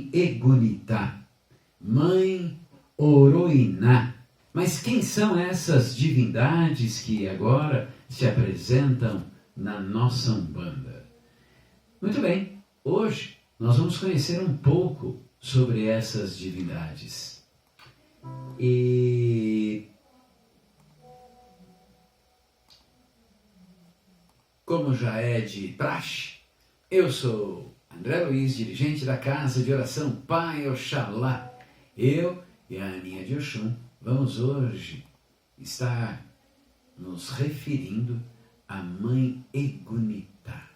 Mãe Egunitá, Mãe Oroiná. Mas quem são essas divindades que agora se apresentam na nossa Umbanda? Muito bem, hoje nós vamos conhecer um pouco sobre essas divindades. E como já é de praxe, eu sou André Luiz, dirigente da Casa de Oração Pai Oxalá. Eu e a Aninha de Oxum vamos hoje estar nos referindo à Mãe Egunitá,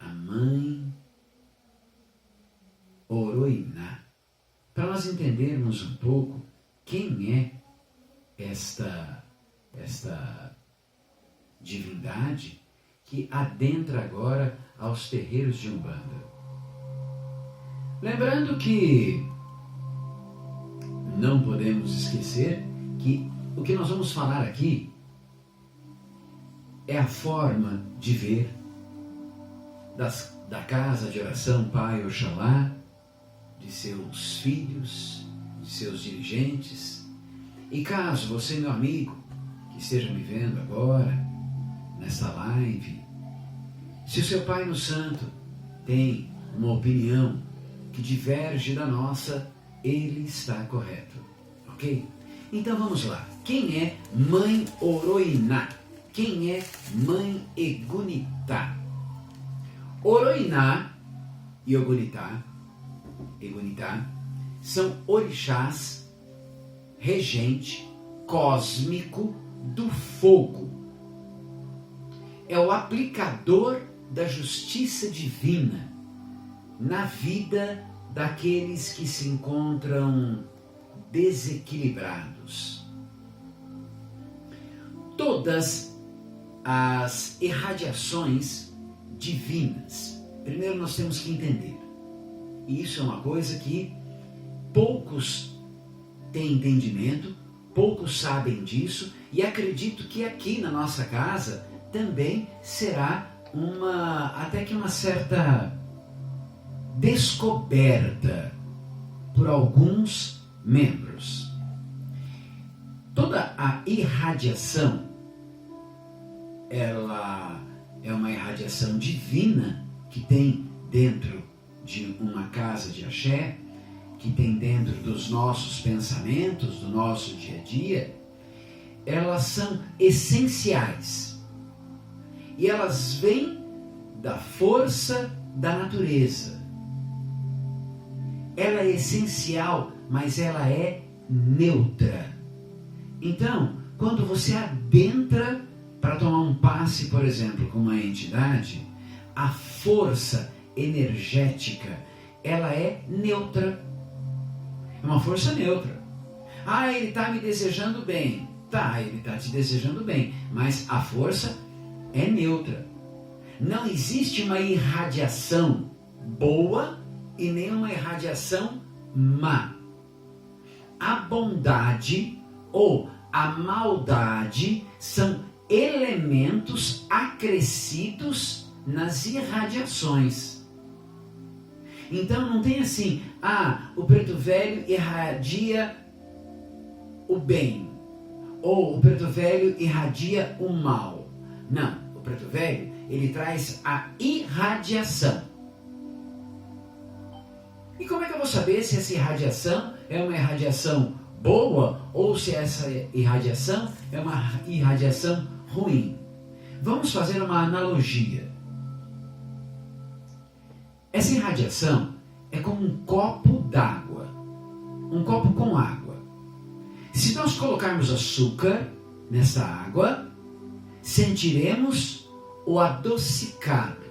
a Mãe Oroiná, para nós entendermos um pouco quem é esta divindade que adentra agora aos terreiros de Umbanda. Lembrando que não podemos esquecer que o que nós vamos falar aqui é a forma de ver da Casa de Oração Pai Oxalá, de seus filhos, de seus dirigentes. E caso você, meu amigo, que esteja me vendo agora, nessa live, se o seu Pai no Santo tem uma opinião que diverge da nossa, ele está correto, ok? Então vamos lá. Quem é Mãe Oroiná? Quem é Mãe Egunitá? Oroiná e Egunitá são orixás regente cósmico do fogo. É o aplicador da justiça divina na vida daqueles que se encontram desequilibrados. Todas as irradiações divinas, primeiro nós temos que entender, e isso é uma coisa que poucos têm entendimento, poucos sabem disso, e acredito que aqui na nossa casa também será até que uma certa descoberta por alguns membros. Toda a irradiação, ela é uma irradiação divina que tem dentro de uma casa de axé, que tem dentro dos nossos pensamentos, do nosso dia a dia. Elas são essenciais. E elas vêm da força da natureza. Ela é essencial, mas ela é neutra. Então, quando você adentra para tomar um passe, por exemplo, com uma entidade, a força energética, ela é neutra. É uma força neutra. Ah, ele está me desejando bem. Tá, ele está te desejando bem, mas a força é neutra. Não existe uma irradiação boa e nem uma irradiação má. A bondade ou a maldade são elementos acrescidos nas irradiações. Então não tem assim, o preto velho irradia o bem, ou o preto velho irradia o mal. Não, o preto velho, ele traz a irradiação. E como é que eu vou saber se essa irradiação é uma irradiação boa ou se essa irradiação é uma irradiação ruim? Vamos fazer uma analogia. Essa irradiação é como um copo d'água, um copo com água. Se nós colocarmos açúcar nessa água, sentiremos o adocicado,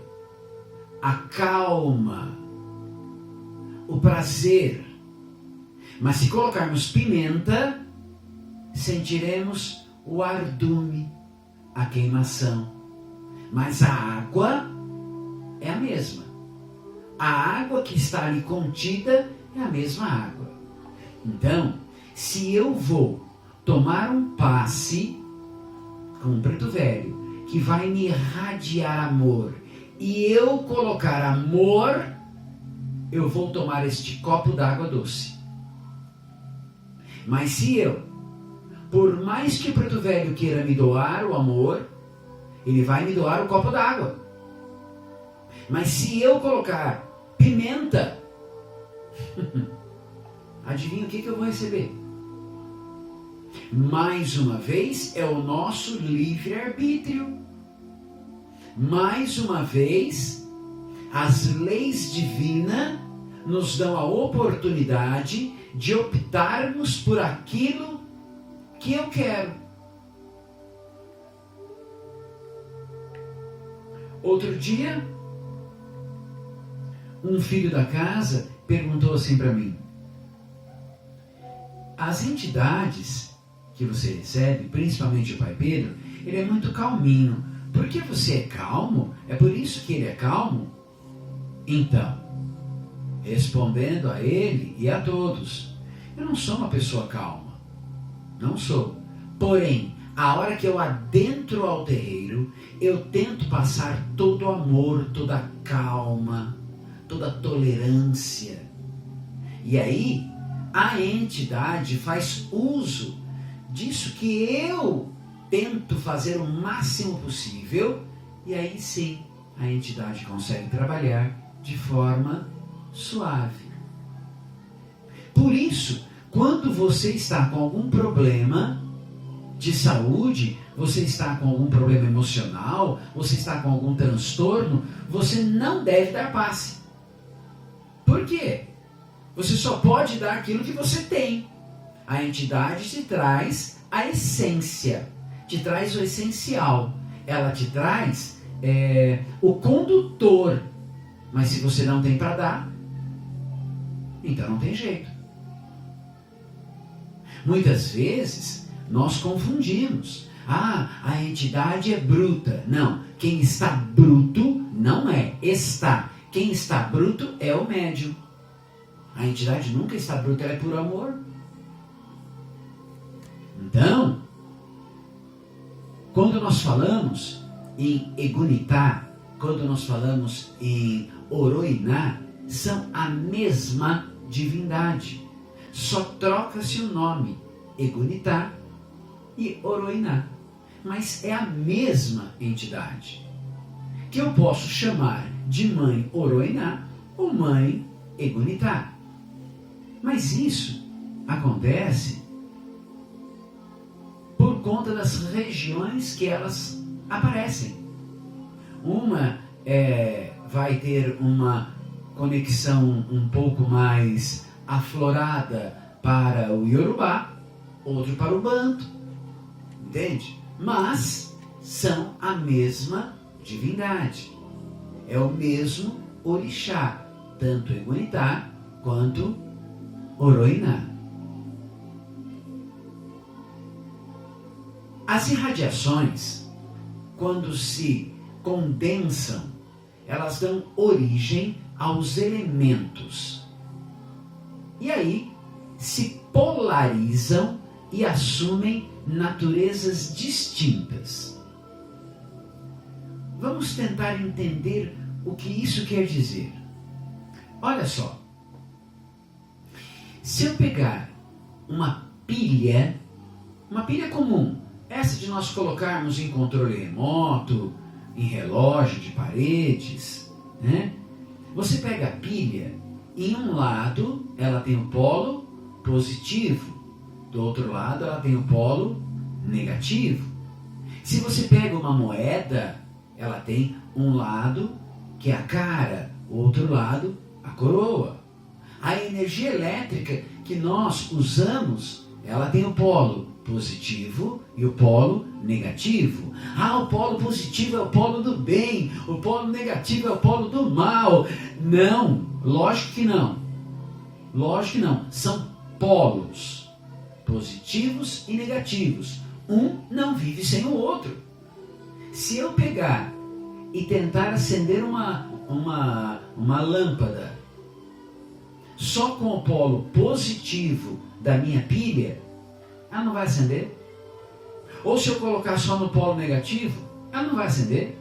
a calma, o prazer. Mas se colocarmos pimenta, sentiremos o ardume, a queimação. Mas a água é a mesma. A água que está ali contida é a mesma água. Então, se eu vou tomar um passe com um preto velho que vai me irradiar amor e eu colocar amor, eu vou tomar este copo d'água doce. Mas se eu, por mais que o preto velho queira me doar o amor, ele vai me doar o copo d'água. Mas se eu colocar pimenta, adivinha o que eu vou receber? Mais uma vez, é o nosso livre-arbítrio. Mais uma vez, as leis divinas nos dão a oportunidade de optarmos por aquilo que eu quero. Outro dia, um filho da casa perguntou assim para mim: as entidades que você recebe, principalmente o Pai Pedro, ele é muito calminho. Por que você é calmo? É por isso que ele é calmo? Então, respondendo a ele e a todos, eu não sou uma pessoa calma. Não sou. Porém, a hora que eu adentro ao terreiro, eu tento passar todo o amor, toda a calma, toda a tolerância. E aí, a entidade faz uso disso que eu tento fazer o máximo possível, e aí sim, a entidade consegue trabalhar de forma suave. Por isso, quando você está com algum problema de saúde, você está com algum problema emocional, você está com algum transtorno, você não deve dar passe. Por quê? Você só pode dar aquilo que você tem. A entidade te traz a essência, te traz o essencial. Ela te traz o condutor. Mas se você não tem para dar, então não tem jeito. Muitas vezes nós confundimos. A entidade é bruta. Não, quem está bruto não é, está. Quem está bruto é o médium. A entidade nunca está bruta, ela é puro amor. Então, quando nós falamos em Egunitá, quando nós falamos em Oroiná, são a mesma divindade. Só troca-se o nome, Egunitá e Oroiná. Mas é a mesma entidade, que eu posso chamar de Mãe Oroiná ou Mãe Egunitá. Mas isso acontece por conta das regiões que elas aparecem. Uma vai ter uma conexão um pouco mais aflorada para o Yorubá, outro para o Banto, entende? Mas são a mesma divindade, é o mesmo orixá, tanto Egunitá quanto Oroiná. As irradiações, quando se condensam, elas dão origem aos elementos. E aí se polarizam e assumem naturezas distintas. Vamos tentar entender o que isso quer dizer. Olha só. Se eu pegar uma pilha comum, essa de nós colocarmos em controle remoto, em relógio de paredes, né? Você pega a pilha, em um lado ela tem o polo positivo, do outro lado ela tem o polo negativo. Se você pega uma moeda, ela tem um lado que é a cara, o outro lado a coroa. A energia elétrica que nós usamos, ela tem o polo positivo e o polo negativo. O polo positivo é o polo do bem, o polo negativo é o polo do mal. Não, lógico que não. Lógico que não. São polos positivos e negativos. Um não vive sem o outro. Se eu pegar e tentar acender uma lâmpada só com o polo positivo da minha pilha, ela não vai acender. Ou se eu colocar só no polo negativo, ela não vai acender.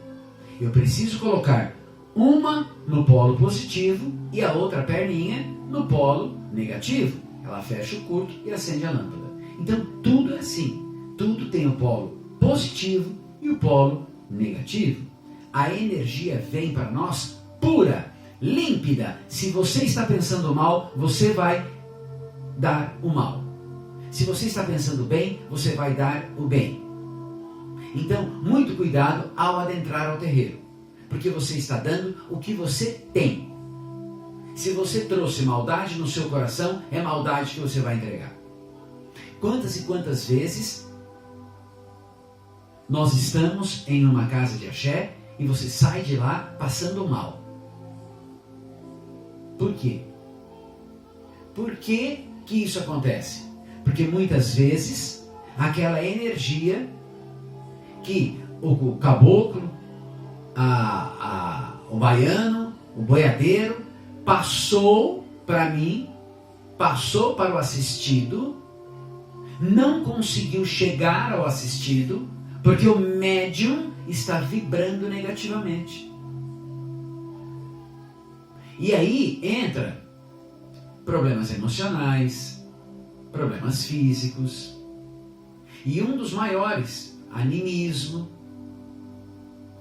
Eu preciso colocar uma no polo positivo e a outra perninha no polo negativo. Ela fecha o curto e acende a lâmpada. Então tudo é assim. Tudo tem o polo positivo e o polo negativo. A energia vem para nós pura, límpida. Se você está pensando mal, você vai dar o mal. Se você está pensando bem, você vai dar o bem. Então, muito cuidado ao adentrar ao terreiro, porque você está dando o que você tem. Se você trouxe maldade no seu coração, é maldade que você vai entregar. Quantas e quantas vezes nós estamos em uma casa de axé e você sai de lá passando mal? Por quê? Por que isso acontece? Porque muitas vezes aquela energia que o caboclo, o baiano, o boiadeiro passou para mim, passou para o assistido, não conseguiu chegar ao assistido porque o médium está vibrando negativamente. E aí entra problemas emocionais, problemas físicos e um dos maiores, animismo.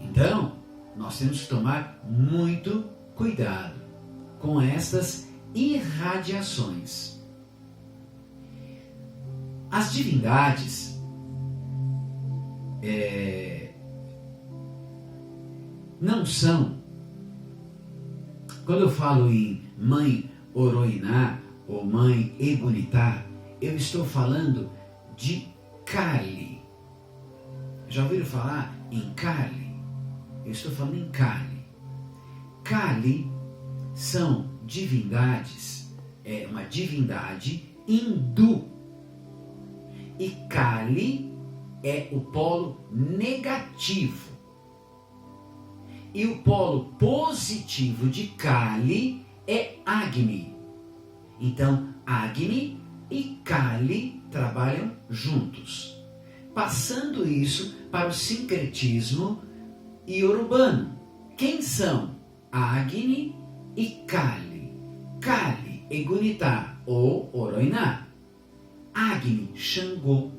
Então, nós temos que tomar muito cuidado com estas irradiações. As divindades não são, quando eu falo em Mãe Oroiná ou Mãe Egunitá, eu estou falando de Kali. Já ouviram falar em Kali? Eu estou falando em Kali. Kali são divindades, é uma divindade hindu. E Kali é o polo negativo. E o polo positivo de Kali é Agni. Então, Agni e Kali trabalham juntos, passando isso para o sincretismo iorubano. Quem são Agni e Kali? Kali, Egunitá ou Oroiná. Agni, Xangô.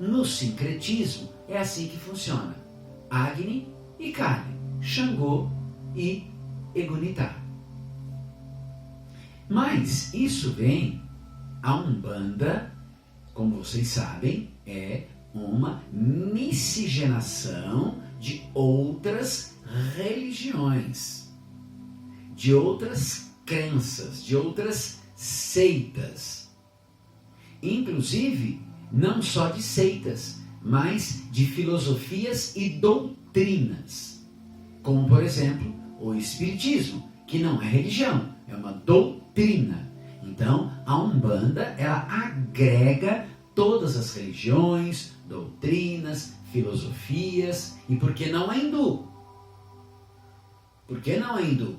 No sincretismo é assim que funciona. Agni e Kali, Xangô e Egunitá. Mas isso vem, a Umbanda, como vocês sabem, é uma miscigenação de outras religiões, de outras crenças, de outras seitas. Inclusive, não só de seitas, mas de filosofias e doutrinas. Como, por exemplo, o Espiritismo, que não é religião, é uma doutrina. Então, a Umbanda, ela agrega todas as religiões, doutrinas, filosofias. E por que não é hindu? Por que não é hindu?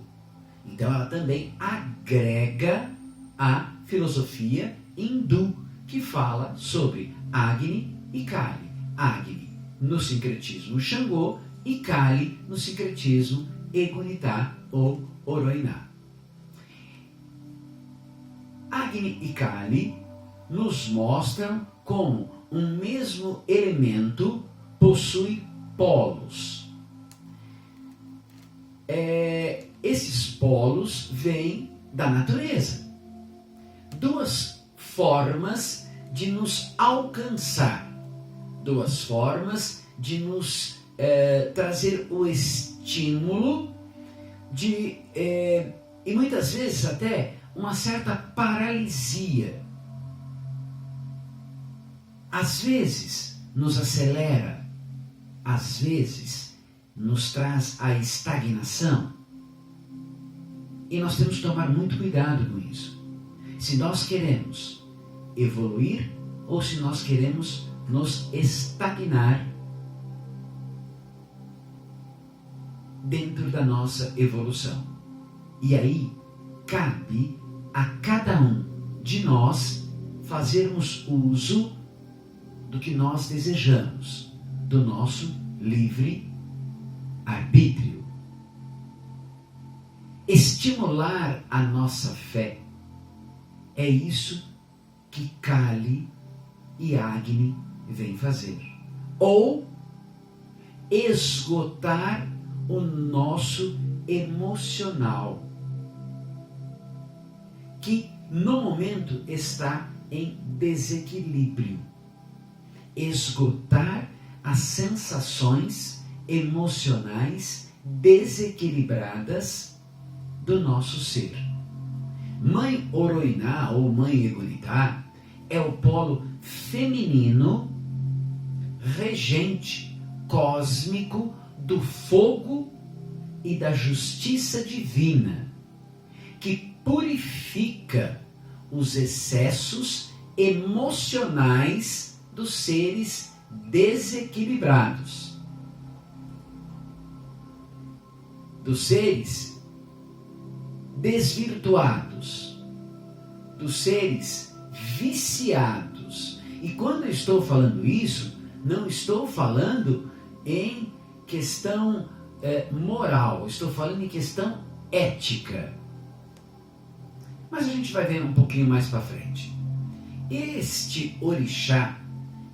Então, ela também agrega a filosofia hindu, que fala sobre Agni e Kali. Agni no sincretismo Xangô e Kali no sincretismo Egunitá ou Oroiná. Agni e Kali nos mostram como um mesmo elemento possui polos. Esses polos vêm da natureza. Duas formas de nos alcançar, duas formas de nos trazer o estímulo e muitas vezes até uma certa paralisia. Às vezes nos acelera, às vezes nos traz a estagnação. E nós temos que tomar muito cuidado com isso. Se nós queremos evoluir ou se nós queremos nos estagnar dentro da nossa evolução. E aí cabe a cada um de nós fazermos uso do que nós desejamos, do nosso livre arbítrio. estimular a nossa fé. É isso que Kali e Agni vêm fazer. Ou esgotar o nosso emocional, que no momento está em desequilíbrio. Esgotar as sensações emocionais desequilibradas do nosso ser. Mãe Oroiná ou Mãe Egunitá é o polo feminino regente cósmico do fogo e da justiça divina, que purifica os excessos emocionais dos seres desequilibrados, dos seres desvirtuados, dos seres viciados. E quando eu estou falando isso, não estou falando em questão moral, estou falando em questão ética. Mas a gente vai ver um pouquinho mais para frente. Este orixá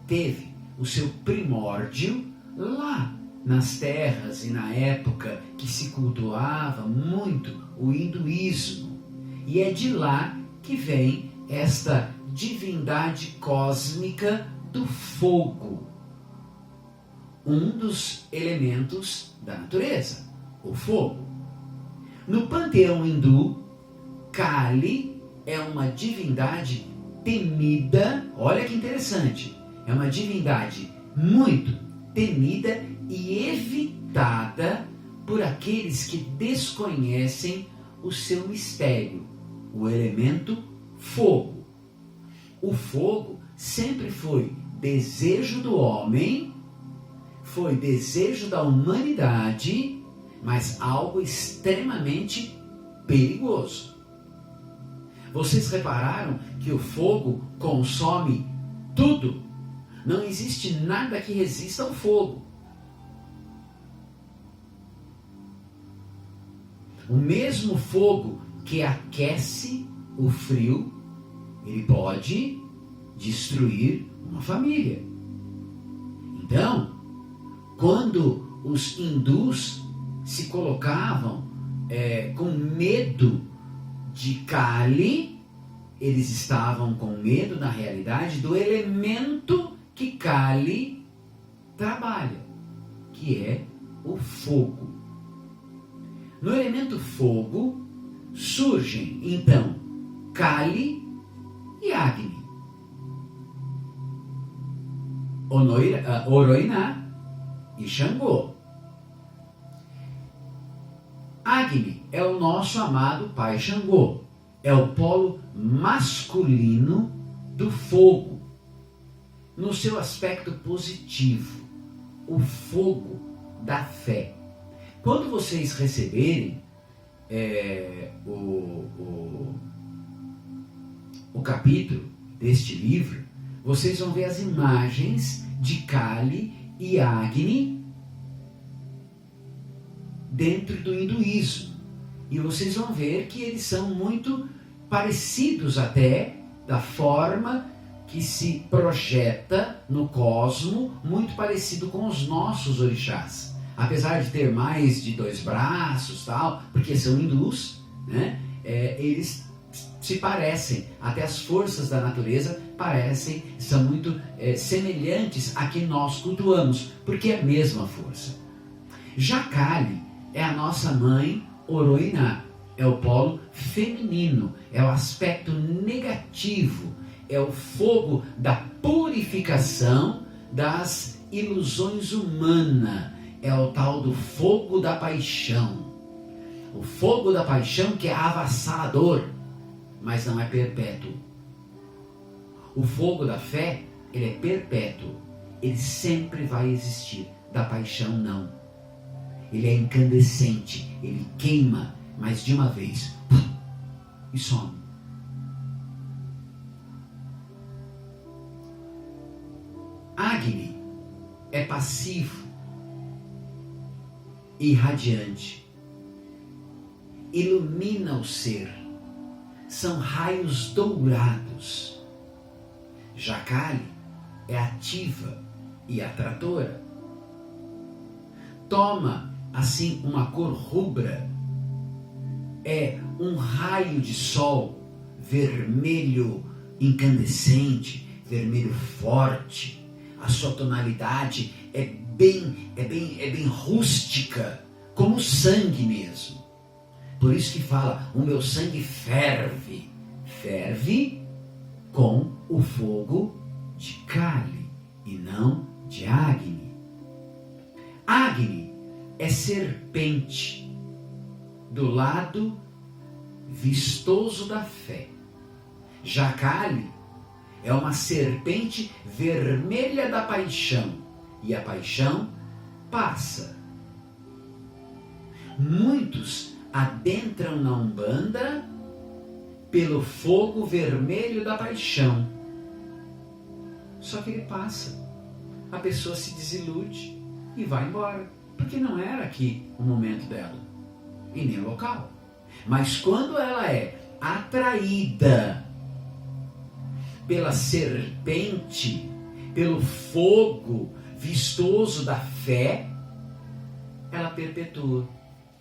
teve o seu primórdio lá nas terras e na época que se cultuava muito o hinduísmo. E é de lá que vem esta divindade cósmica do fogo, um dos elementos da natureza, o fogo. No panteão hindu, Kali é uma divindade temida, olha que interessante, é uma divindade muito temida e evitada por aqueles que desconhecem o seu mistério, o elemento fogo. O fogo sempre foi desejo do homem, foi desejo da humanidade, mas algo extremamente perigoso. Vocês repararam que o fogo consome tudo? Não existe nada que resista ao fogo. O mesmo fogo que aquece o frio, ele pode destruir uma família. Então, quando os hindus se colocavam com medo de Kali, eles estavam com medo, na realidade, do elemento que Kali trabalha, que é o fogo. No elemento fogo surgem, então, Kali e Agni. Oroiná e Xangô. Agni é o nosso amado pai Xangô. É o polo masculino do fogo, no seu aspecto positivo, o fogo da fé. Quando vocês receberem o capítulo deste livro, vocês vão ver as imagens de Kali e Agni dentro do hinduísmo. E vocês vão ver que eles são muito parecidos até da forma que se projeta no cosmo, muito parecido com os nossos orixás. Apesar de ter mais de 2 braços, tal, porque são hindus, né? Eles se parecem, até as forças da natureza parecem, são muito semelhantes a que nós cultuamos, porque é a mesma força. Já Kali é a nossa mãe Oroiná, é o polo feminino, é o aspecto negativo, é o fogo da purificação das ilusões humanas, é o tal do fogo da paixão. O fogo da paixão que é avassalador, mas não é perpétuo. O fogo da fé, ele é perpétuo, ele sempre vai existir. Da paixão, não. Ele é incandescente, ele queima, mas de uma vez, e some. Agni é passivo, irradiante. ilumina o ser. São raios dourados. Já Kali é ativa e atratora. Toma, assim, uma cor rubra. É um raio de sol vermelho incandescente, vermelho forte. A sua tonalidade é bem rústica, como o sangue mesmo. Por isso que fala, o meu sangue ferve. Ferve com o fogo de Kali e não de Agni. Agni é serpente do lado vistoso da fé. Já Kali é uma serpente vermelha da paixão, e a paixão passa. Muitos adentram na Umbanda pelo fogo vermelho da paixão. Só que ele passa. A pessoa se desilude e vai embora, porque não era aqui o momento dela, e nem o local. Mas quando ela é atraída pela serpente, pelo fogo vistoso da fé, ela perpetua,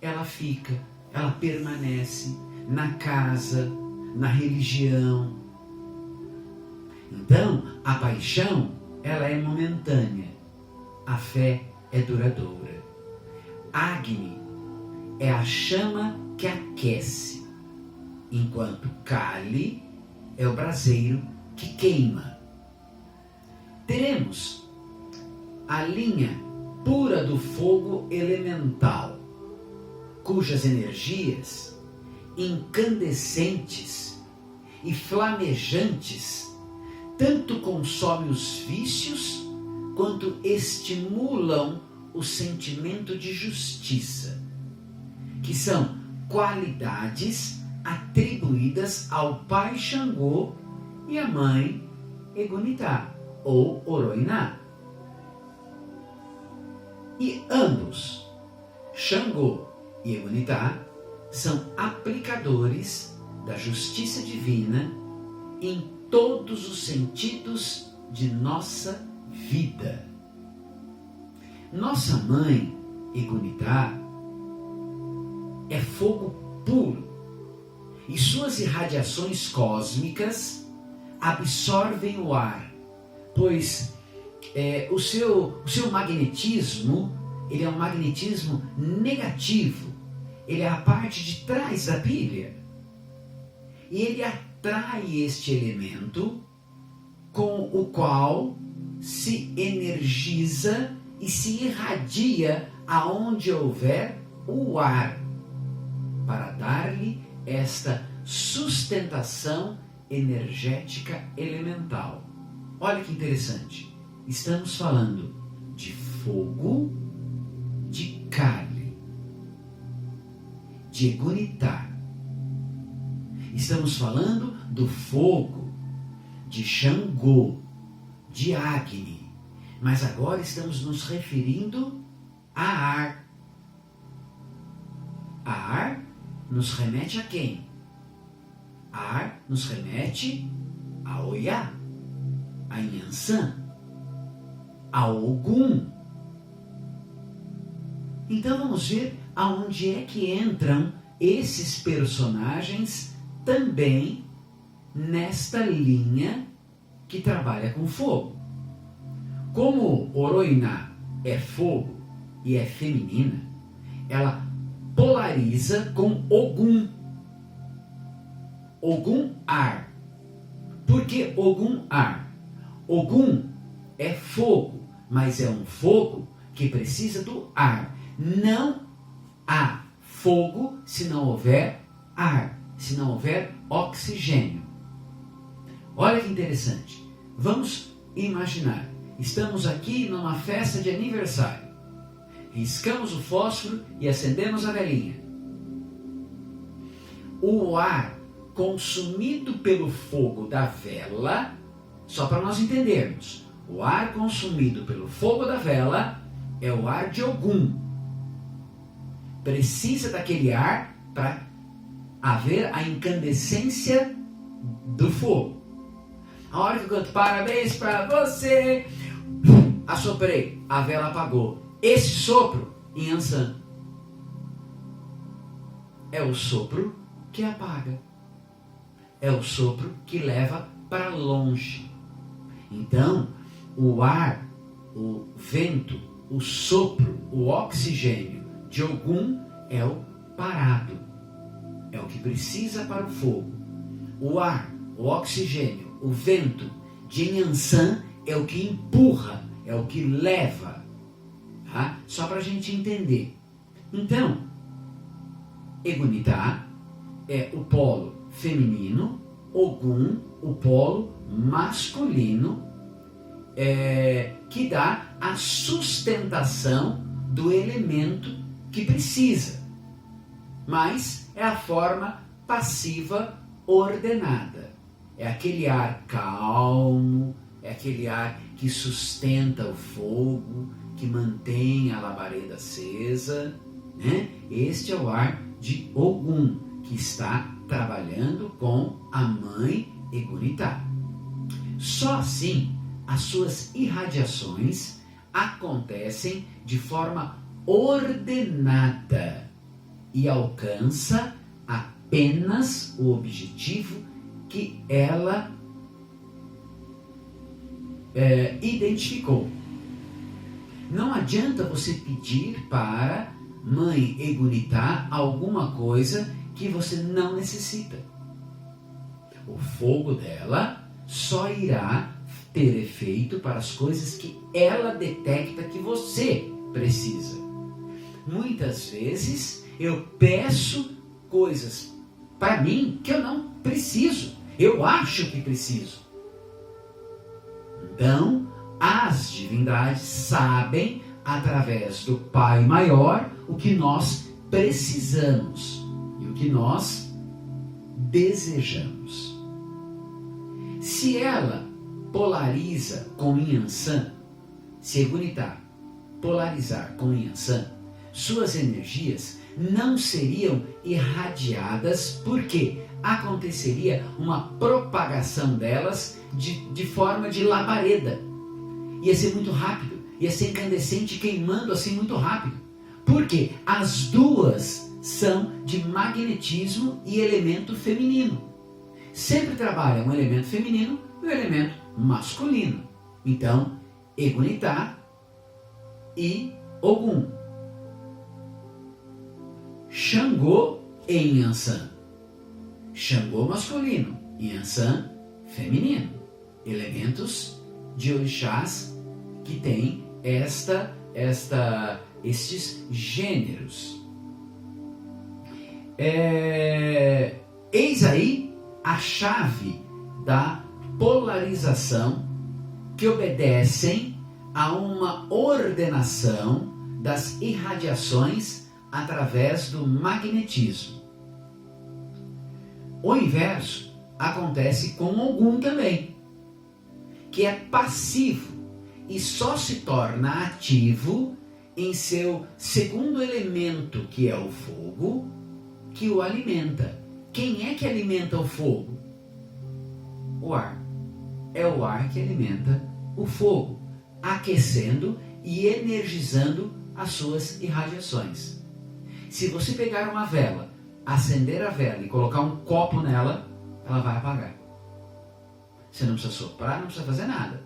ela fica, ela permanece na casa, na religião. Então, a paixão, ela é momentânea, a fé é duradoura. Agni é a chama que aquece, enquanto Kali é o braseiro que queima. Teremos a linha pura do fogo elemental, cujas energias incandescentes e flamejantes tanto consomem os vícios quanto estimulam o sentimento de justiça, que são qualidades atribuídas ao pai Xangô e à mãe Egunitá, ou Oroiná. E ambos, Xangô e Egunitá, são aplicadores da justiça divina em todos os sentidos de nossa vida. Nossa mãe, Egunitá, é fogo puro, e suas irradiações cósmicas absorvem o ar, pois o seu magnetismo, ele é um magnetismo negativo, ele é a parte de trás da pilha, e ele atrai este elemento com o qual se energiza e se irradia aonde houver o ar, para dar-lhe esta sustentação energética elemental. Olha que interessante, estamos falando de fogo de Kali, de Egunitá. Estamos falando do fogo de Xangô, de Agni, mas agora estamos nos referindo a ar. A ar nos remete a quem? A ar nos remete a Oiá, a Inhansã, a Ogum. Então vamos ver aonde é que entram esses personagens também nesta linha que trabalha com fogo. Como Oroiná é fogo e é feminina, ela polariza com Ogum. Ogum ar. Por que Ogum ar? Ogum é fogo, mas é um fogo que precisa do ar. Não há fogo se não houver ar, se não houver oxigênio. Olha que interessante. Vamos imaginar, estamos aqui numa festa de aniversário. Riscamos o fósforo e acendemos a velinha. O ar consumido pelo fogo da vela, só para nós entendermos, o ar consumido pelo fogo da vela é o ar de Ogum. Precisa daquele ar para haver a incandescência do fogo. A hora que eu canto parabéns para você, assoprei, a vela apagou. Esse sopro, Yansan, é o sopro que apaga. É o sopro que leva para longe. Então, o ar, o vento, o sopro, o oxigênio de Ogum é o parado. É o que precisa para o fogo. O ar, o oxigênio, o vento de Yansan é o que empurra, é o que leva. Tá? Só para a gente entender. Então, Egunitá é o polo feminino, Ogum, o polo masculino, que dá a sustentação do elemento que precisa. Mas é a forma passiva ordenada. É aquele ar calmo, é aquele ar que sustenta o fogo, que mantém a labareda acesa, né? Este é o ar de Ogum, que está trabalhando com a mãe Egunitá. Só assim as suas irradiações acontecem de forma ordenada e alcança apenas o objetivo que ela identificou. Não adianta você pedir para mãe Egunitá alguma coisa que você não necessita. O fogo dela só irá ter efeito para as coisas que ela detecta que você precisa. Muitas vezes eu peço coisas para mim que eu não preciso. Eu acho que preciso. Então, as divindades sabem, através do Pai Maior, o que nós precisamos e o que nós desejamos. Se ela polariza com Yansan, se Egunitá polarizar com Yansan, suas energias não seriam irradiadas, porque aconteceria uma propagação delas de forma de labareda. Ia ser muito rápido, ia ser incandescente, queimando assim muito rápido. Porque as duas são de magnetismo e elemento feminino. Sempre trabalham o elemento feminino e o elemento masculino. Então, Egunitá e Ogum. Xangô em Yansan. Xangô masculino, Yansan feminino. Elementos de orixás que têm estes gêneros. Eis aí a chave da polarização, que obedecem a uma ordenação das irradiações através do magnetismo. O inverso acontece com Ogum também, que é passivo e só se torna ativo em seu segundo elemento, que é o fogo, que o alimenta. Quem é que alimenta o fogo? O ar. É o ar que alimenta o fogo, aquecendo e energizando as suas irradiações. Se você pegar uma vela, acender a vela e colocar um copo nela, ela vai apagar. Você não precisa soprar, não precisa fazer nada.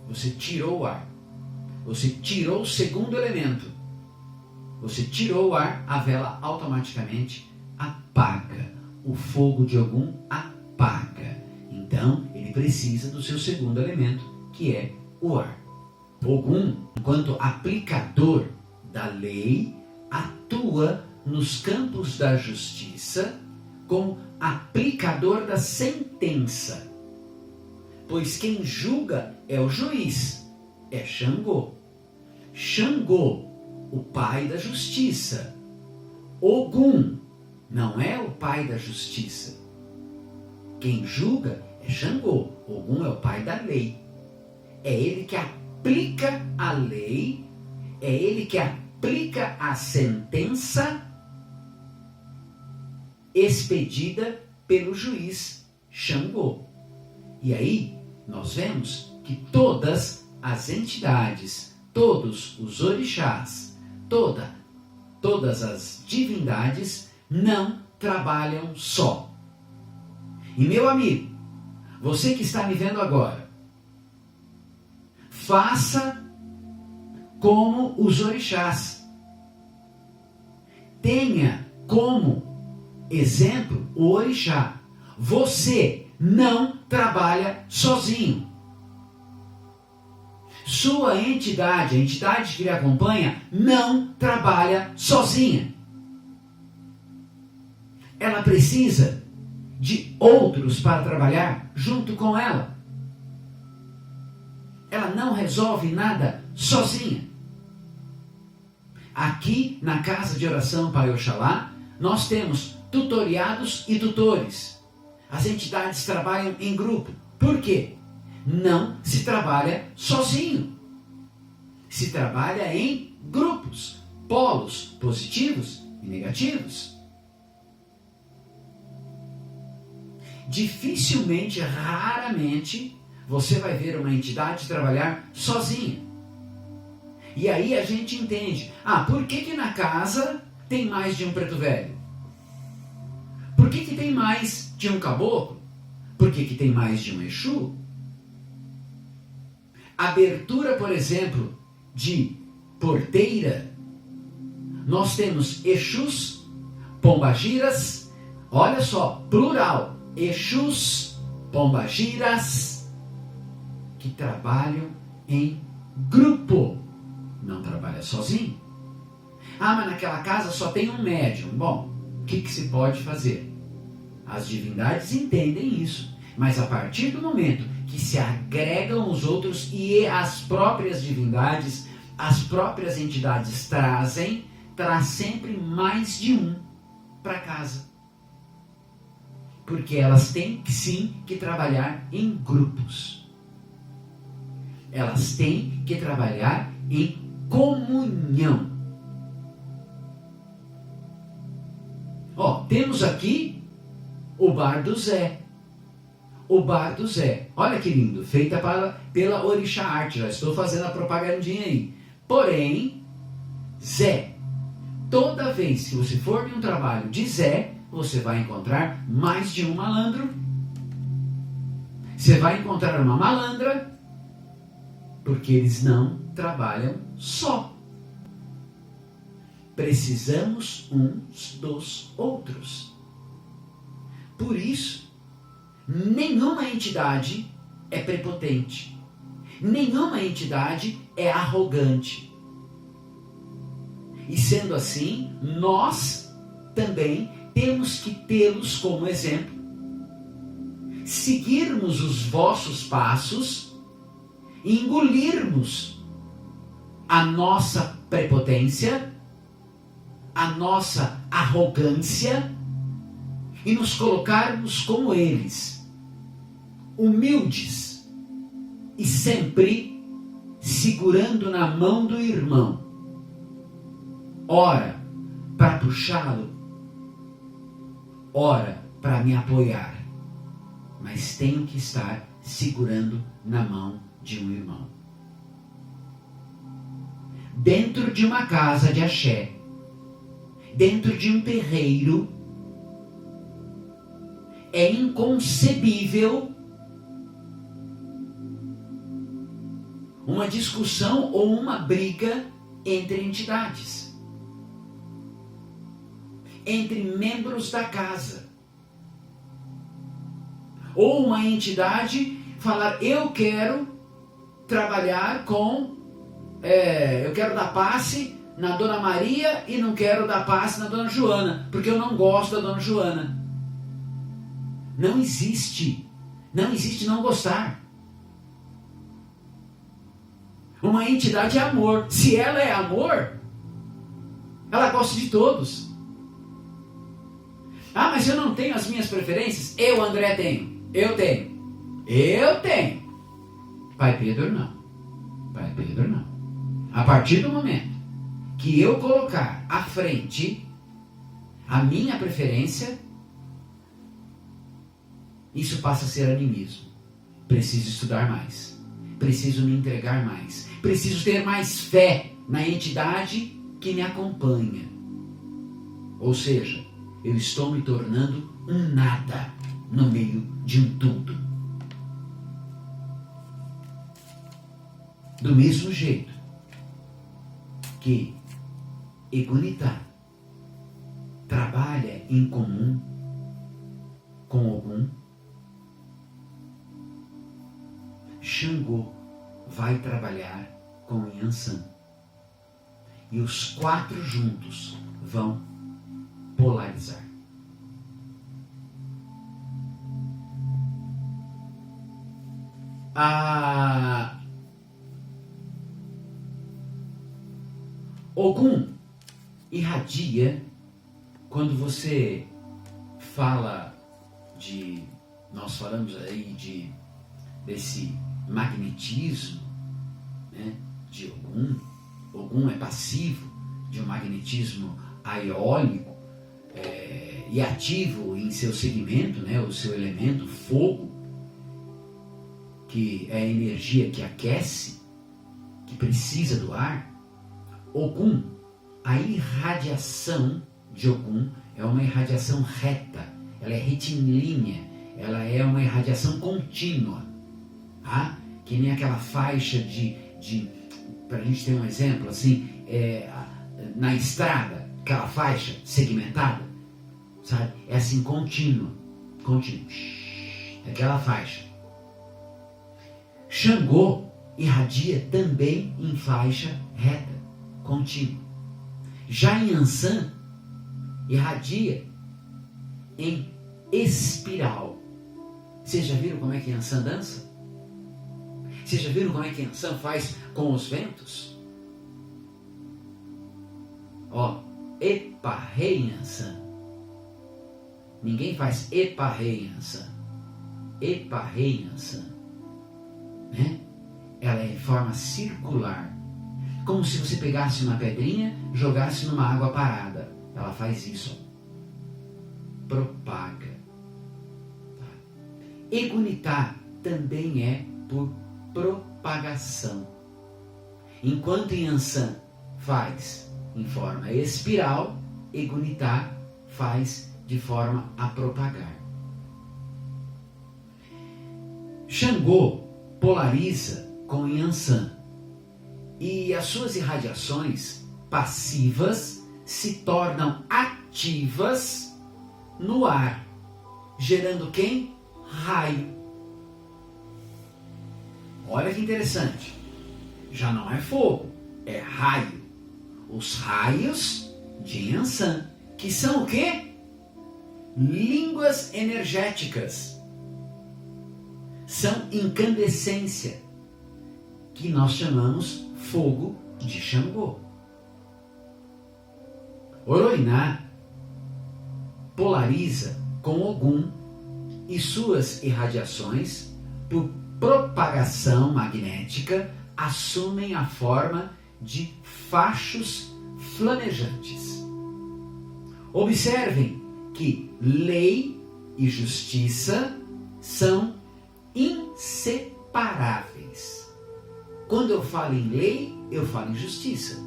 Você tirou o ar. Você tirou o segundo elemento. Você tirou o ar, a vela automaticamente apaga. O fogo de Ogum apaga. Então, ele precisa do seu segundo elemento, que é o ar. Ogum, enquanto aplicador da lei, atua nos campos da justiça como aplicador da sentença. Pois quem julga é o juiz, é Xangô. Xangô, o pai da justiça. Ogum não é o pai da justiça. Quem julga é Xangô. Ogum é o pai da lei. É ele que aplica a lei, é ele que aplica a sentença expedida pelo juiz Xangô. E aí nós vemos que todas as entidades, todos os orixás, todas as divindades não trabalham só. E meu amigo, você que está me vendo agora, faça como os orixás. Tenha como exemplo o orixá. Você não trabalha sozinho. Sua entidade, a entidade que lhe acompanha, não trabalha sozinha. Ela precisa de outros para trabalhar junto com ela. Ela não resolve nada sozinha. Aqui na Casa de Oração Pai Oxalá, nós temos tutoriados e tutores. As entidades trabalham em grupo. Por quê? Não se trabalha sozinho. Se trabalha em grupos, polos positivos e negativos. Dificilmente, raramente, você vai ver uma entidade trabalhar sozinha. E aí a gente entende, por que na casa tem mais de um preto velho? Por que tem mais de um caboclo? Por que tem mais de um Exu? Abertura, por exemplo, de porteira, nós temos Exus, pombagiras, olha só, plural, Exus, pombagiras, que trabalham em grupo, não trabalha sozinho. Mas naquela casa só tem um médium. Bom, o que se pode fazer? As divindades entendem isso, mas a partir do momento que se agregam os outros e as próprias divindades, as próprias entidades traz sempre mais de um para casa. Porque elas têm sim que trabalhar em grupos. Elas têm que trabalhar em comunhão. Temos aqui o Bar do Zé. O Bar do Zé. Olha que lindo, feita pela Orixá Arte. Já estou fazendo a propagandinha aí. Porém, Zé, toda vez que você for em um trabalho de Zé, você vai encontrar mais de um malandro. Você vai encontrar uma malandra, porque eles não trabalham só. Precisamos uns dos outros. Por isso, nenhuma entidade é prepotente. Nenhuma entidade é arrogante. E sendo assim, nós também temos que tê-los como exemplo. Seguirmos os vossos passos, engolirmos a nossa prepotência, a nossa arrogância e nos colocarmos como eles, humildes e sempre segurando na mão do irmão. Ora para puxá-lo, ora para me apoiar, mas tenho que estar segurando na mão de um irmão. Dentro de uma casa de axé, dentro de um terreiro, é inconcebível uma discussão ou uma briga entre entidades, entre membros da casa, ou uma entidade falar: eu quero trabalhar com, eu quero dar passe na Dona Maria e não quero dar passe na Dona Joana, porque eu não gosto da Dona Joana. Não existe não gostar. Uma entidade é amor. Se ela é amor, ela gosta de todos. Mas eu não tenho as minhas preferências? Eu, André, tenho. Eu tenho. Pai Pedro não. A partir do momento que eu colocar à frente a minha preferência, isso passa a ser animismo. Preciso estudar mais. Preciso me entregar mais. Preciso ter mais fé na entidade que me acompanha. Ou seja, eu estou me tornando um nada no meio de um tudo. Do mesmo jeito que Egunitá trabalha em comum com Ogum, Xangô vai trabalhar com Yansan. E os 4 juntos vão polarizar. Ogum irradia quando você fala de... Nós falamos aí desse magnetismo, né, de Ogum. Ogum é passivo de um magnetismo eólico e ativo em seu segmento, né, o seu elemento, fogo, que é a energia que aquece, que precisa do ar. Ogum, a irradiação de Ogum é uma irradiação reta, ela é retilínea, ela é uma irradiação contínua, tá? Que nem aquela faixa para a gente ter um exemplo, assim, na estrada, aquela faixa segmentada, sabe? É assim, contínua, aquela faixa. Xangô irradia também em faixa reta, contínua. Já Yansan irradia em espiral. Vocês já viram como é que Yansan dança? Vocês já viram como é que Yansan faz com os ventos? Ó, Epa-rei Yansan. Ninguém faz Epa-rei Yansan. Epa-rei Yansan. Né? Ela é em forma circular. Como se você pegasse uma pedrinha, jogasse numa água parada. Ela faz isso. Propaga. Tá? Egunitá também é por propagação. Enquanto Yansan faz em forma espiral, Egunitá faz de forma a propagar. Xangô polariza com Yansan e as suas irradiações passivas se tornam ativas no ar, gerando quem? Raio. Olha que interessante. Já não é fogo, é raio. Os raios de Yansan, que são o quê? Línguas energéticas. São incandescência, que nós chamamos fogo de Xangô. Oroiná polariza com Ogum e suas irradiações, por propagação magnética, assumem a forma de fachos flamejantes. Observem que lei e justiça são inseparáveis. Quando eu falo em lei, eu falo em justiça.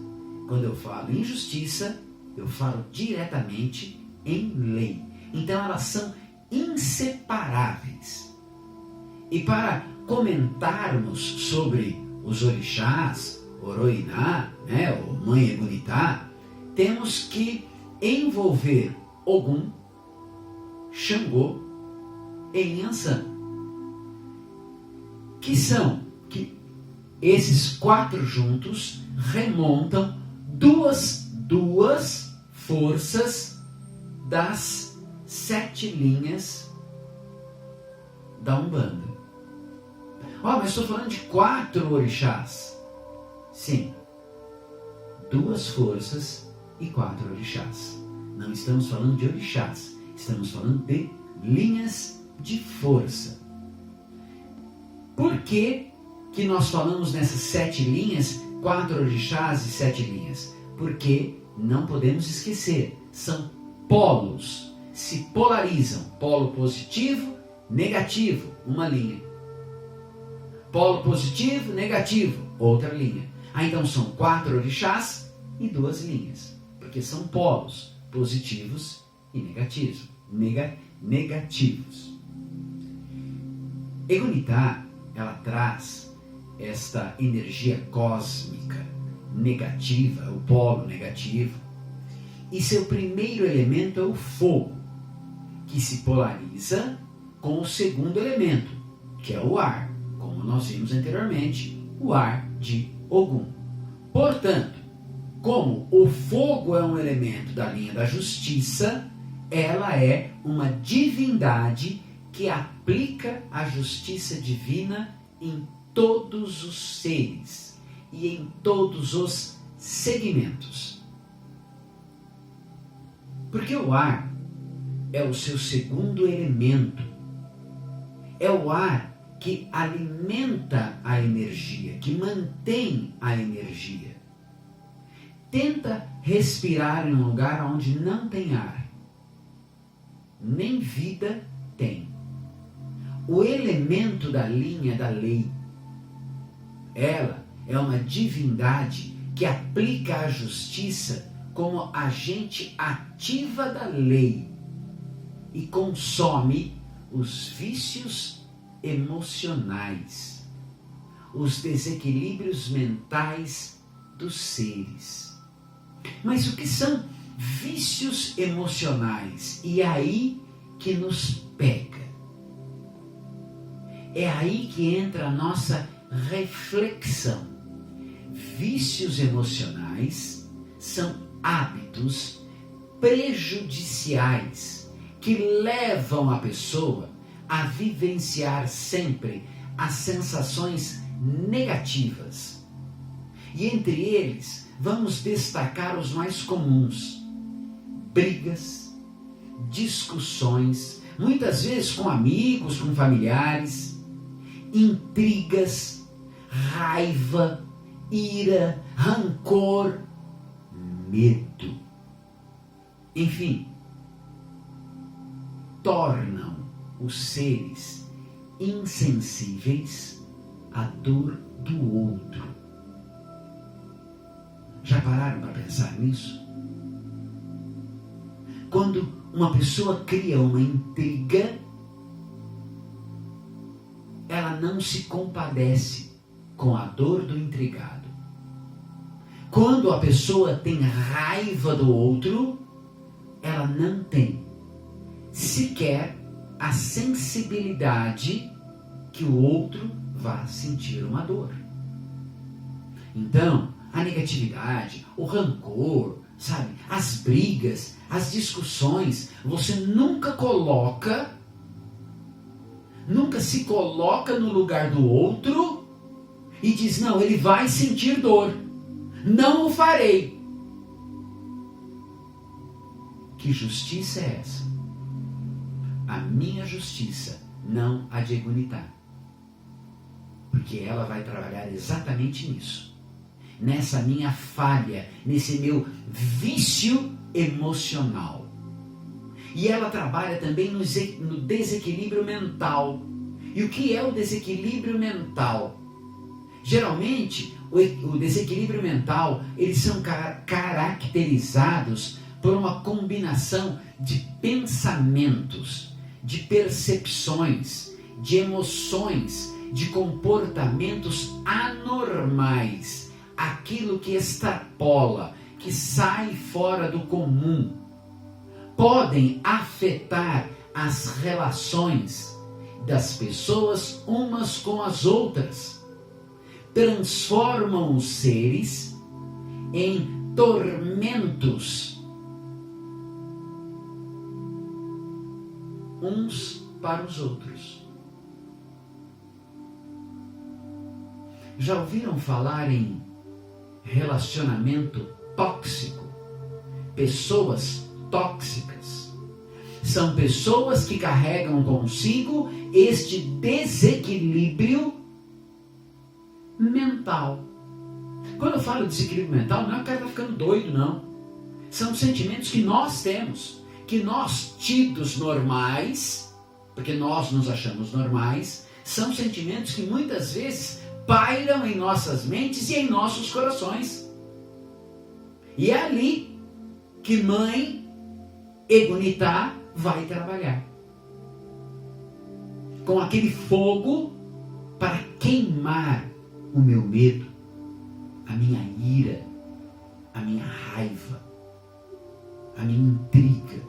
Quando eu falo em justiça, eu falo diretamente em lei. Então elas são inseparáveis. E para comentarmos sobre os orixás, Oroiná, né, ou Mãe Egunitá, temos que envolver Ogum, Xangô e Yansan, que esses 4 juntos remontam duas forças das 7 linhas da Umbanda. Mas estou falando de 4 orixás. Sim, 2 forças e 4 orixás. Não estamos falando de orixás, estamos falando de linhas de força. Por que nós falamos nessas 7 linhas, 4 orixás e 7 linhas? Porque não podemos esquecer, são polos, se polarizam, polo positivo, negativo, uma linha. Polo positivo, negativo, outra linha. Então são 4 orixás e 2 linhas, porque são polos positivos e negativos. Negativos. Egunitá, ela traz esta energia cósmica negativa, o polo negativo, e seu primeiro elemento é o fogo, que se polariza com o segundo elemento, que é o ar, como nós vimos anteriormente, o ar de Ogum. Portanto, como o fogo é um elemento da linha da justiça, ela é uma divindade que aplica a justiça divina em todos os seres e em todos os segmentos. Porque o ar é o seu segundo elemento. É o ar que alimenta a energia, que mantém a energia. Tenta respirar em um lugar onde não tem ar. Nem vida tem. O elemento da linha da lei. Ela é uma divindade que aplica a justiça como agente ativa da lei e consome os vícios emocionais, os desequilíbrios mentais dos seres. Mas o que são vícios emocionais? E é aí que nos pega. É aí que entra a nossa reflexão. Vícios emocionais são hábitos prejudiciais que levam a pessoa a vivenciar sempre as sensações negativas. E entre eles, vamos destacar os mais comuns: brigas, discussões, muitas vezes com amigos, com familiares, intrigas, raiva, ira, rancor, medo. Enfim, tornam os seres insensíveis à dor do outro. Já pararam para pensar nisso? Quando uma pessoa cria uma intriga, ela não se compadece com a dor do intrigado. Quando a pessoa tem raiva do outro, ela não tem sequer a sensibilidade que o outro vá sentir uma dor. Então, a negatividade, o rancor, sabe, as brigas, as discussões, você nunca se coloca no lugar do outro e diz: não, ele vai sentir dor, não o farei. Que justiça é essa? A minha justiça, não a de Egunitá. Porque ela vai trabalhar exatamente nisso. Nessa minha falha, nesse meu vício emocional. E ela trabalha também no desequilíbrio mental. E o que é o desequilíbrio mental? Geralmente, o desequilíbrio mental, eles são caracterizados por uma combinação de pensamentos, de percepções, de emoções, de comportamentos anormais, aquilo que extrapola, que sai fora do comum, podem afetar as relações das pessoas umas com as outras, transformam os seres em tormentos uns para os outros. Já ouviram falar em relacionamento tóxico? Pessoas tóxicas são pessoas que carregam consigo este desequilíbrio mental. Quando eu falo desequilíbrio mental, não é que o cara está ficando doido, não. São sentimentos que nós temos, que nós, tidos normais, porque nós nos achamos normais, são sentimentos que muitas vezes pairam em nossas mentes e em nossos corações. E é ali que mãe Egunitá vai trabalhar. Com aquele fogo para queimar o meu medo, a minha ira, a minha raiva, a minha intriga.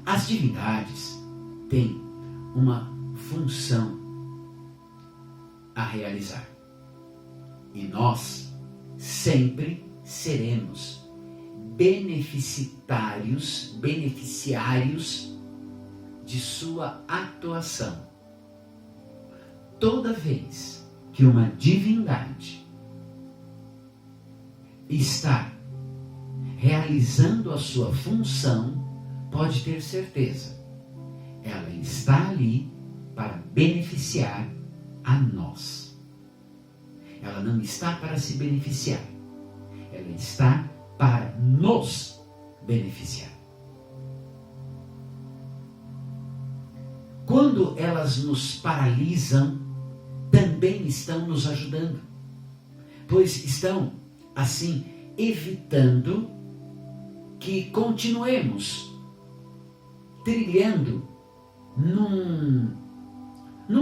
As divindades têm uma função a realizar. E nós sempre seremos beneficiários de sua atuação. Toda vez que uma divindade está realizando a sua função, pode ter certeza, ela está ali para beneficiar a nós. Ela não está para se beneficiar, ela está para nos beneficiar. Quando elas nos paralisam, também estão nos ajudando, pois estão, assim, evitando que continuemos trilhando num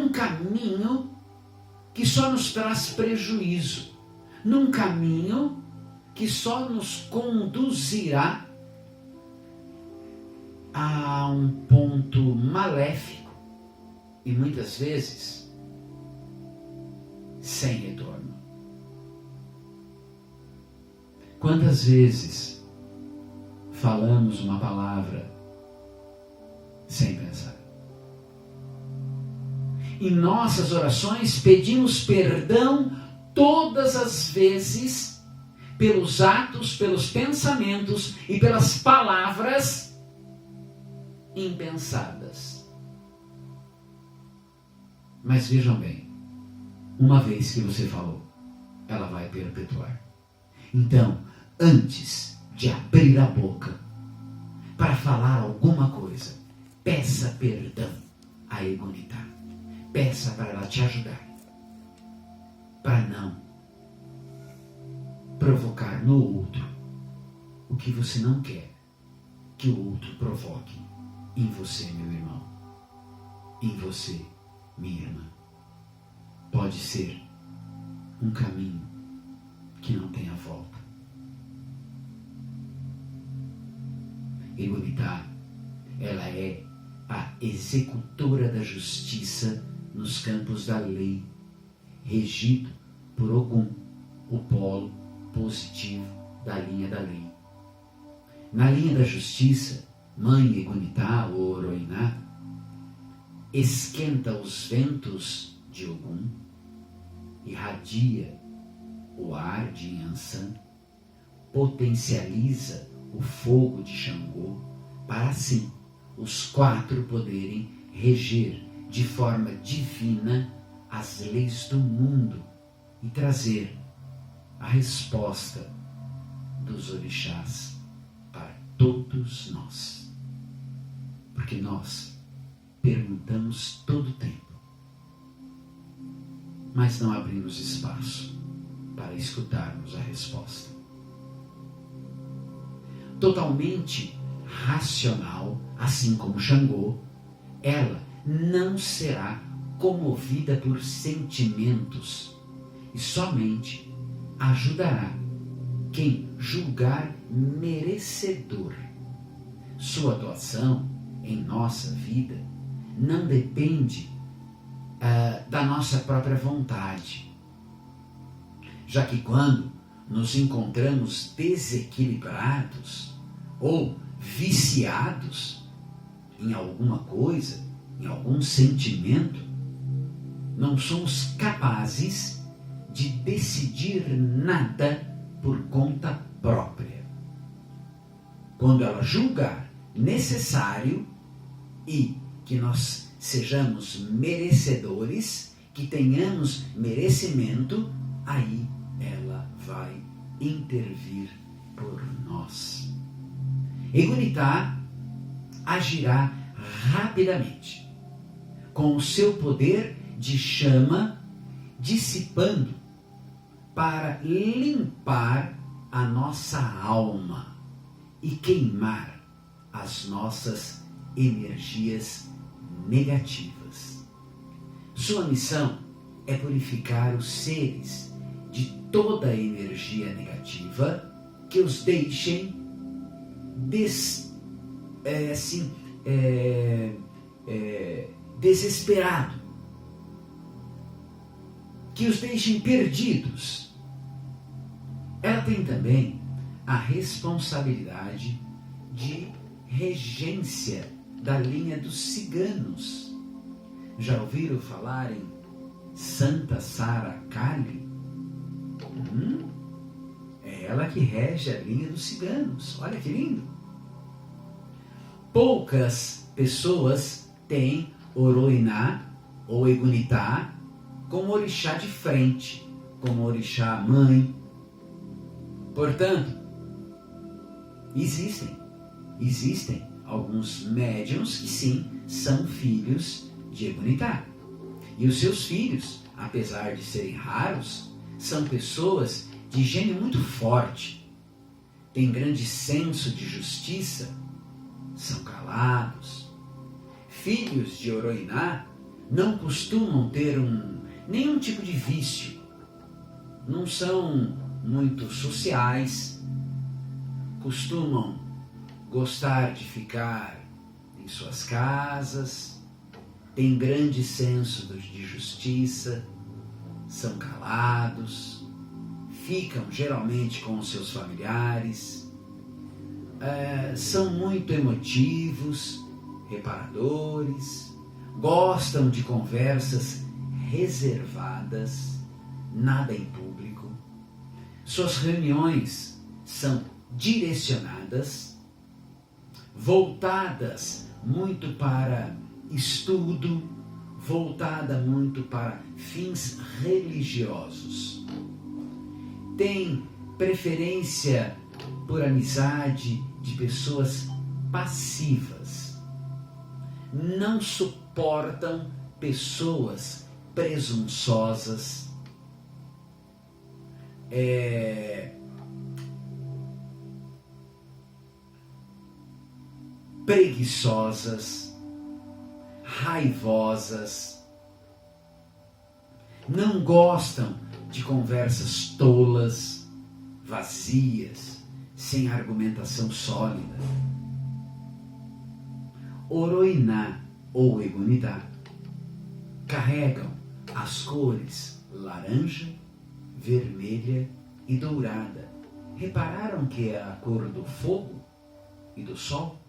caminho que só nos traz prejuízo, num caminho que só nos conduzirá a um ponto maléfico e muitas vezes sem retorno. Quantas vezes falamos uma palavra sem pensar? Em nossas orações pedimos perdão todas as vezes pelos atos, pelos pensamentos e pelas palavras impensadas. Mas vejam bem, uma vez que você falou, ela vai perpetuar. Então, antes de abrir a boca para falar alguma coisa, peça perdão a Egunitá. Peça para ela te ajudar, para não provocar no outro o que você não quer que o outro provoque em você, meu irmão, em você, minha irmã. Pode ser um caminho que não tenha volta. Egunitá, ela é a executora da justiça nos campos da lei, regido por Ogum, o polo positivo da linha da lei. Na linha da justiça, mãe Egunitá, ou Oroiná, esquenta os ventos de Ogum, irradia o ar de Yansan, potencializa o fogo de Xangô, para assim os quatro poderem reger de forma divina as leis do mundo e trazer a resposta dos orixás para todos nós. Porque nós perguntamos todo o tempo, mas não abrimos espaço para escutarmos a resposta. Totalmente racional, assim como Xangô, ela não será comovida por sentimentos e somente ajudará quem julgar merecedor. Sua atuação em nossa vida não depende da nossa própria vontade, já que quando nos encontramos desequilibrados ou viciados em alguma coisa, em algum sentimento, não somos capazes de decidir nada por conta própria. Quando ela julgar necessário e que nós sejamos merecedores, que tenhamos merecimento, aí ela vai intervir por nós. Egunitá agirá rapidamente, com o seu poder de chama, dissipando para limpar a nossa alma e queimar as nossas energias negativas. Sua missão é purificar os seres de toda a energia negativa que os deixem desesperado, que os deixem perdidos. Ela tem também a responsabilidade de regência da linha dos ciganos. Já ouviram falar em Santa Sara Kali? É ela que rege a linha dos ciganos. Olha que lindo! Poucas pessoas têm Oroiná ou Egunitá como orixá de frente, como orixá mãe. Portanto, existem alguns médiuns que sim, são filhos de Egunitá. E os seus filhos, apesar de serem raros, são pessoas de gênio muito forte, têm grande senso de justiça, são calados. Filhos de Oroiná não costumam ter nenhum tipo de vício, não são muito sociais, costumam gostar de ficar em suas casas, têm grande senso de justiça, são calados, ficam geralmente com os seus familiares, são muito emotivos, reparadores, gostam de conversas reservadas, nada em público. Suas reuniões são direcionadas, voltadas muito para estudo, voltada muito para fins religiosos. Tem preferência por amizade de pessoas passivas. Não suportam pessoas presunçosas, preguiçosas, raivosas. Não gostam de conversas tolas, vazias, sem argumentação sólida. Oroiná ou Egunitá carregam as cores laranja, vermelha e dourada. Repararam que é a cor do fogo e do sol?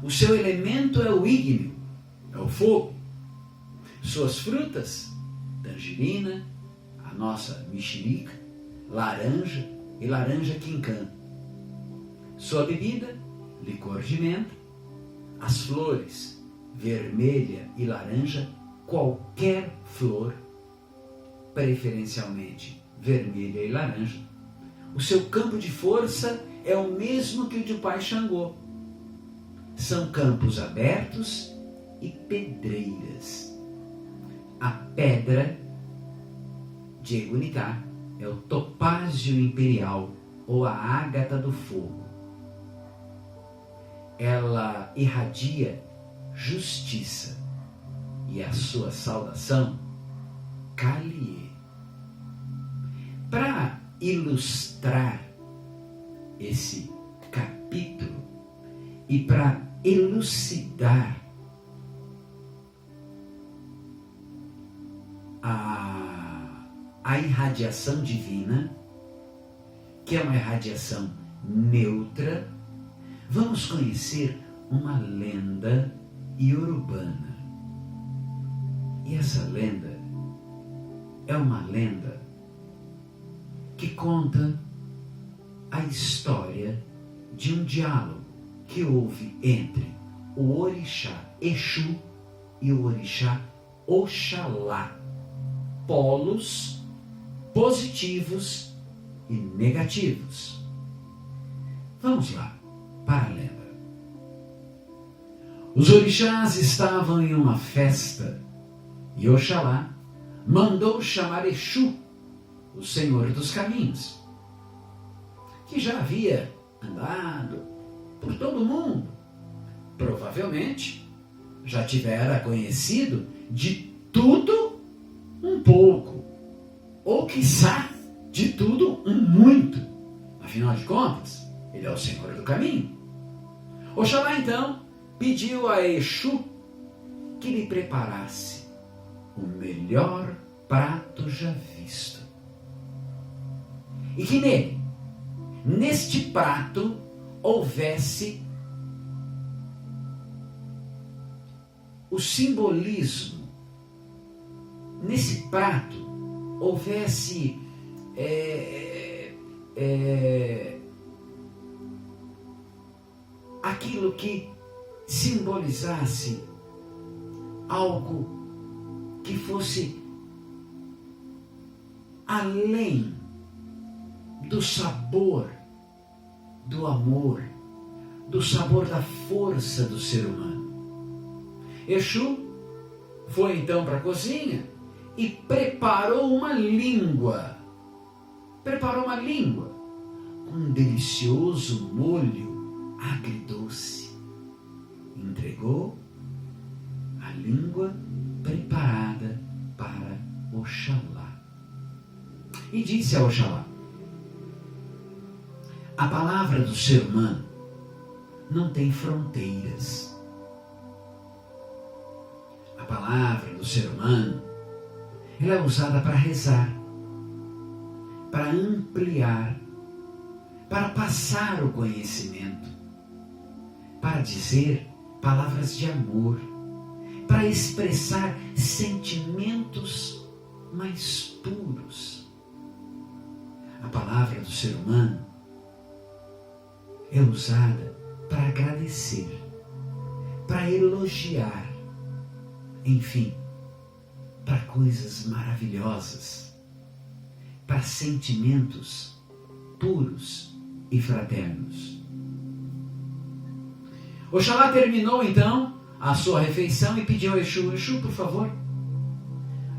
O seu elemento é o ígneo, é o fogo. Suas frutas, tangerina, a nossa mexerica, laranja e laranja quincã. Sua bebida, licor de menta. As flores, vermelha e laranja, qualquer flor, preferencialmente vermelha e laranja. O seu campo de força é o mesmo que o de Pai Xangô. São campos abertos e pedreiras. A pedra de Egunitá é o topázio imperial ou a ágata do fogo. Ela irradia justiça e a sua saudação, Kaliê. Para ilustrar esse capítulo e para elucidar a irradiação divina, que é uma irradiação neutra, vamos conhecer uma lenda iorubana. E essa lenda é uma lenda que conta a história de um diálogo que houve entre o orixá Exu e o orixá Oxalá, polos positivos e negativos. Vamos lá para a lenda. Os orixás estavam em uma festa e Oxalá mandou chamar Exu, o Senhor dos Caminhos, que já havia andado por todo o mundo. Provavelmente já tivera conhecido de tudo um pouco, ou quiçá de tudo um muito. Afinal de contas, ele é o Senhor do Caminho. Oxalá então pediu a Exu que lhe preparasse o melhor prato já visto. E que neste prato, houvesse o simbolismo. Nesse prato, houvesse aquilo que simbolizasse algo que fosse além do sabor do amor, do sabor da força do ser humano. Exu foi então para a cozinha e preparou uma língua. Com um delicioso molho agridoce. Entregou a língua preparada para Oxalá. E disse a Oxalá: a palavra do ser humano não tem fronteiras. A palavra do ser humano, ela é usada para rezar, para ampliar, para passar o conhecimento, para dizer palavras de amor, para expressar sentimentos mais puros. A palavra do ser humano é usada para agradecer, para elogiar, enfim, para coisas maravilhosas, para sentimentos puros e fraternos. Oxalá terminou então a sua refeição e pediu a Exu: Exu, por favor,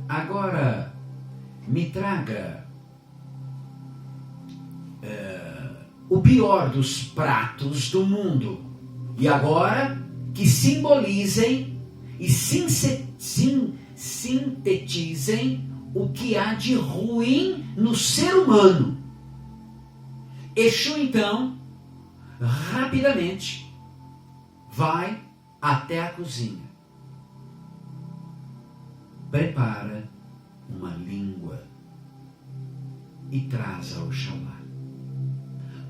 agora me traga o pior dos pratos do mundo, e agora que simbolizem e sintetizem o que há de ruim no ser humano. Exu então rapidamente vai até a cozinha, prepara uma língua e traz a Oxalá.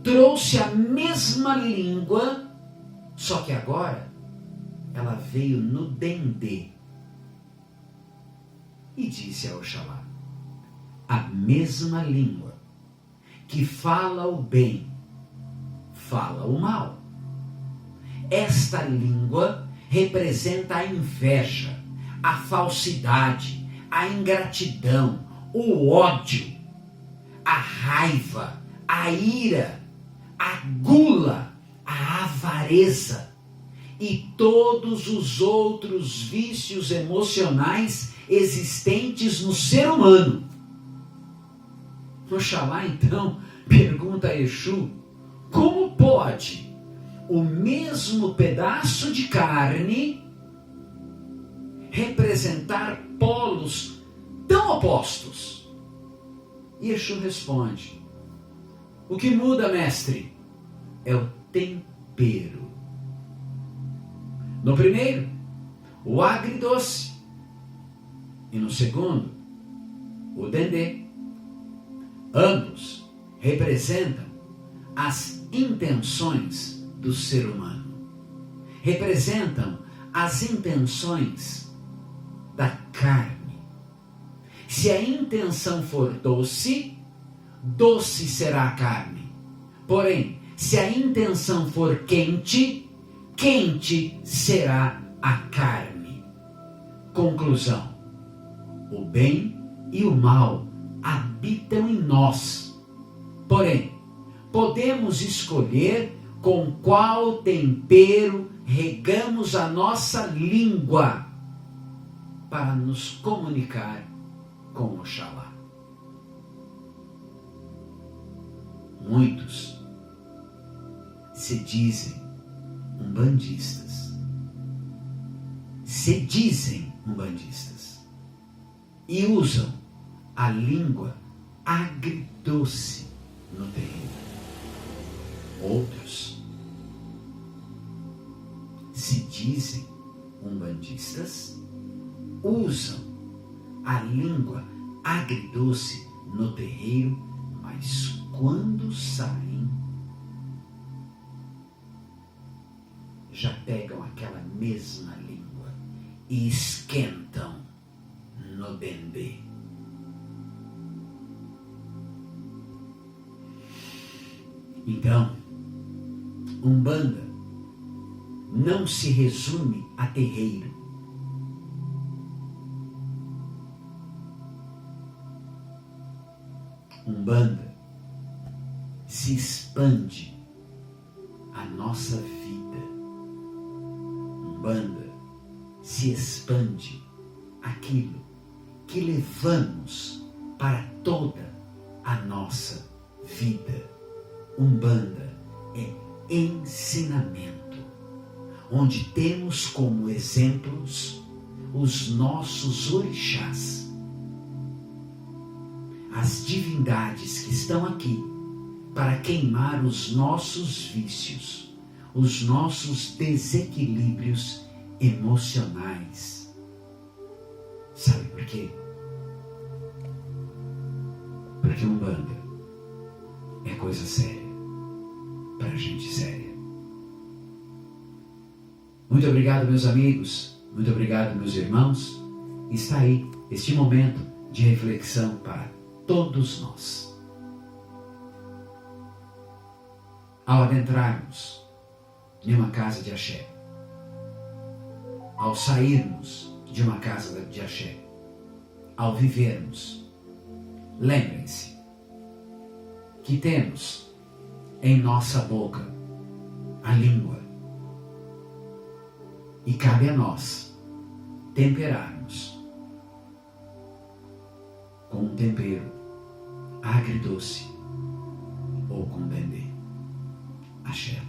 Trouxe a mesma língua, só que agora ela veio no dendê. E disse a Oxalá: a mesma língua que fala o bem, fala o mal. Esta língua representa a inveja, a falsidade, a ingratidão, o ódio, a raiva, a ira, a gula, a avareza e todos os outros vícios emocionais existentes no ser humano. Oxalá então pergunta a Exu: como pode o mesmo pedaço de carne representar polos tão opostos? E Exu responde: o que muda, mestre, é o tempero. No primeiro, o agridoce, e no segundo, o dendê. Ambos representam as intenções do ser humano. Representam as intenções da carne. Se a intenção for doce, doce será a carne. Porém, se a intenção for quente, quente será a carne. Conclusão: o bem e o mal habitam em nós. Porém, podemos escolher com qual tempero regamos a nossa língua para nos comunicar com Oxalá. Muitos se dizem umbandistas. E usam a língua agridoce no terreiro. Outros se dizem umbandistas, usam a língua agridoce no terreiro, mas quando saem, já pegam aquela mesma língua e esquentam no dendê. Então, Umbanda não se resume a terreiro. Umbanda se expande a nossa vida. Umbanda se expande aquilo que levamos para toda a nossa vida. Umbanda é ensinamento, onde temos como exemplos os nossos orixás, as divindades que estão aqui para queimar os nossos vícios, os nossos desequilíbrios emocionais. Sabe por quê? Porque Umbanda é coisa séria, para gente séria. Muito obrigado, meus amigos, muito obrigado, meus irmãos. Está aí este momento de reflexão para todos nós. Ao adentrarmos em uma casa de axé, ao sairmos de uma casa de axé, ao vivermos, lembrem-se que temos em nossa boca a língua e cabe a nós temperarmos com um tempero agridoce ou com dendê. Axé.